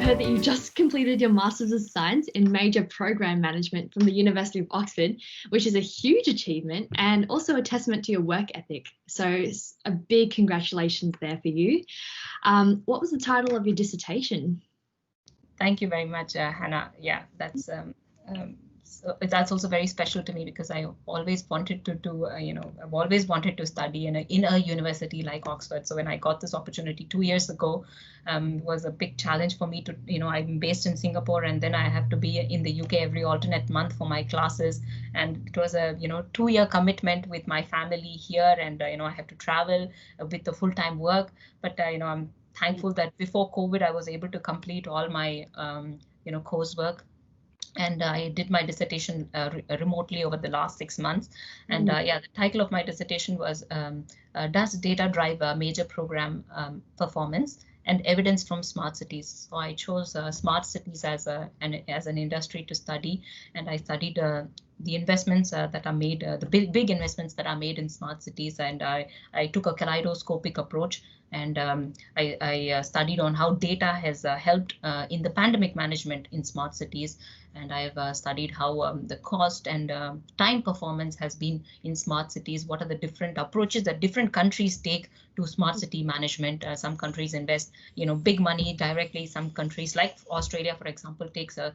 heard that you just completed your Masters of Science in Major Program Management from the University of Oxford, which is a huge achievement and also a testament to your work ethic. So a big congratulations there for you. What was the title of your dissertation? Thank you very much, Hannah. Yeah, that's also very special to me because I always wanted to do, I've always wanted to study in a university like Oxford. So when I got this opportunity 2 years ago, was a big challenge for me to, I'm based in Singapore and then I have to be in the UK every alternate month for my classes. And it was a, 2-year commitment with my family here. And, I have to travel with the full-time work. But, I'm thankful that before COVID, I was able to complete all my, coursework. And I did my dissertation remotely over the last 6 months. And the title of my dissertation was Does Data Drive a Major Program Performance and Evidence from Smart Cities? So I chose smart cities as an industry to study. And I studied the investments that are made, the big investments that are made in smart cities. And I took a kaleidoscopic approach. And I studied on how data has helped in the pandemic management in smart cities. And I've studied how the cost and time performance has been in smart cities. What are the different approaches that different countries take to smart city management? Some countries invest, big money directly. Some countries, like Australia, for example, takes a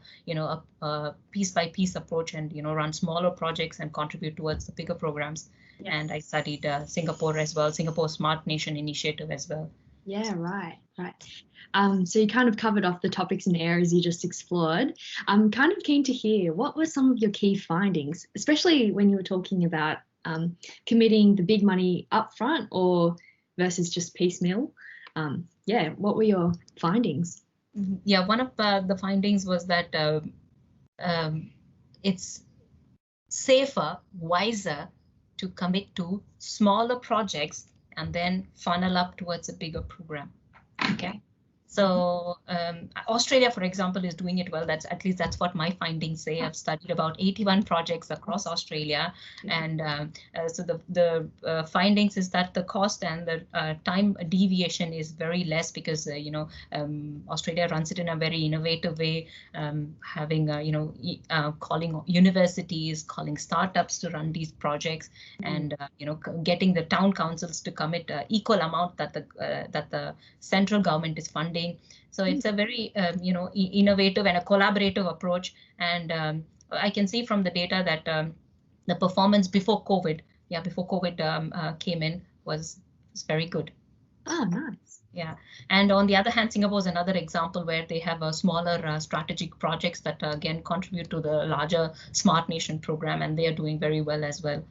piece by piece approach and run smaller projects and contribute towards the bigger programs. Yes. And I studied Singapore as well, Singapore Smart Nation Initiative as well. Yeah, right. So you kind of covered off the topics and areas you just explored. I'm kind of keen to hear, what were some of your key findings, especially when you were talking about committing the big money upfront or versus just piecemeal? What were your findings? Yeah, one of the findings was that it's safer, wiser to commit to smaller projects and then funnel up towards a bigger program. Okay. So Australia, for example, is doing it well. At least that's what my findings say. I've studied about 81 projects across Australia. And so the findings is that the cost and the time deviation is very less because, Australia runs it in a very innovative way, having, calling universities, calling startups to run these projects and, getting the town councils to commit equal amount that the central government is funding. So it's a very, innovative and a collaborative approach. And I can see from the data that the performance before COVID came in was very good. Oh, nice. Yeah. And on the other hand, Singapore is another example where they have a smaller strategic projects that again contribute to the larger Smart Nation program, and they are doing very well as well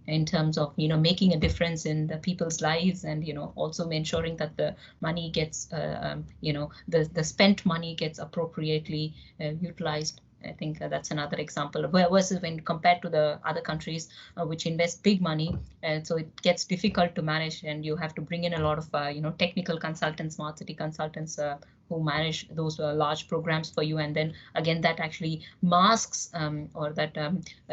in terms of making a difference in the people's lives and also ensuring that the money gets the spent money gets appropriately utilized. I think that's another example. Versus when compared to the other countries which invest big money, so it gets difficult to manage, and you have to bring in a lot of technical consultants, smart city consultants who manage those large programs for you, and then again that actually masks or that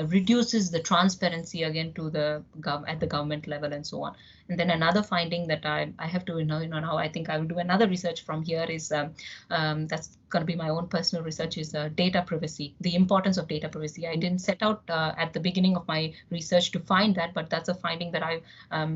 reduces the transparency again to the at the government level and so on. And then another finding that I have to now I think I will do another research from here is that's going to be my own personal research is data privacy, the importance of data privacy. I didn't set out at the beginning of my research to find that, but that's a finding that I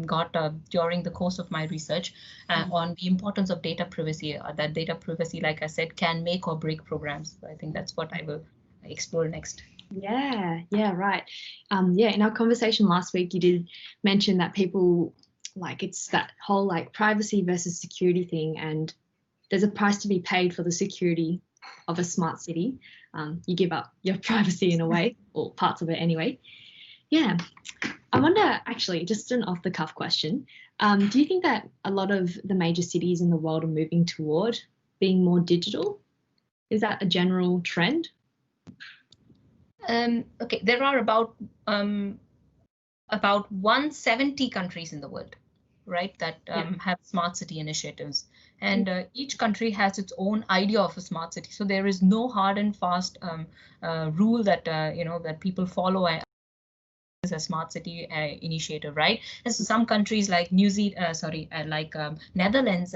got during the course of my research on the importance of data privacy. That data privacy, like I said, can make or break programs. So I think that's what I will explore next. Yeah, right. In our conversation last week, you did mention that people it's that whole privacy versus security thing, and there's a price to be paid for the security of a smart city. You give up your privacy in a way, or parts of it anyway. Yeah. I wonder, actually, just an off-the-cuff question. Do you think that a lot of the major cities in the world are moving toward being more digital? Is that a general trend? Okay, there are about 170 countries in the world, right, that have smart city initiatives. And each country has its own idea of a smart city. So there is no hard and fast rule that, that people follow as a smart city initiative, right? And so some countries like Netherlands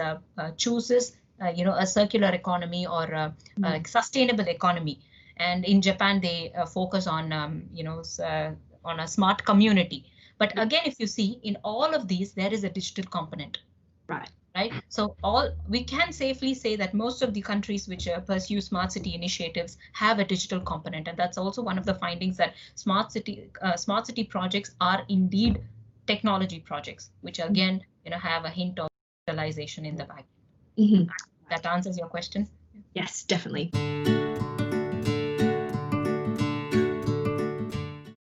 chooses a circular economy or a sustainable economy. And in Japan, they focus on, on a smart community. But again, if you see in all of these, there is a digital component. Right. So we can safely say that most of the countries which pursue smart city initiatives have a digital component. And that's also one of the findings, that smart city projects are indeed technology projects, which again, have a hint of digitalization in the back. That answers your question? Yes, definitely.